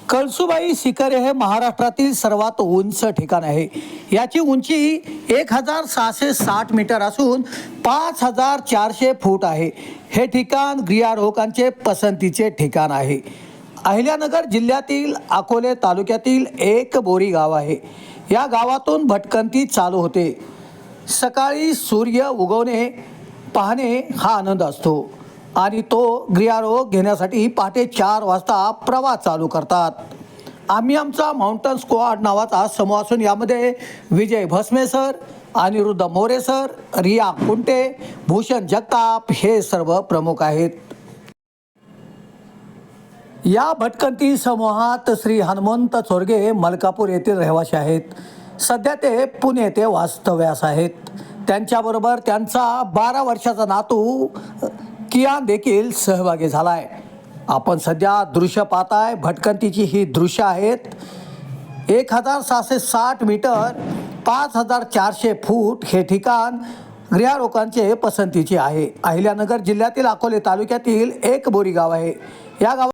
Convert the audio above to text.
कळसुबाई शिखरे हे महाराष्ट्रातील सर्वात उंच ठिकाण आहे। याची उंची 1660 मीटर असून 5400 फूट आहे। हे ठिकाण गिर्यारोहकांचे पसंतीचे ठिकाण आहे। अहिल्यानगर जिल्ह्यातील अकोले तालुक्यातील एक बोरी गाव आहे। या गावातून भटकंती चालू होते। सकाळी सूर्य उगवणे पाहणे हा आनंद असतो आणि तो गिर्यारोहक घेण्यासाठी पहाटे 4 वाजता प्रवास चालू करतात। आम्ही आमचा माउंटन स्क्वॉड नावाचा समूह असून यामध्ये विजय भस्मे सर, अनिरुद्ध मोरे सर, रिया कुंटे, भूषण जगताप हे सर्व प्रमुख आहेत। या भटकंती समूहात श्री हनुमंत चोरगे मलकापूर येथील रहिवासी आहेत। सध्या ते पुणे येथे वास्तव्यास आहेत। त्यांच्याबरोबर त्यांचा 12 वर्षाचा नातू कियान देखील सहभागी झालाय। आपण सध्या दृश्य पाहताय, भटकंतीची ही दृश्य आहेत। 1660 मीटर 5400 फूट हे ठिकाण गिर्यारोहकांचे पसंतीचे आहे। अहिल्यानगर जिल्ह्यातील अकोले तालुक्यातील एक बोरी गाव आहे। या गावात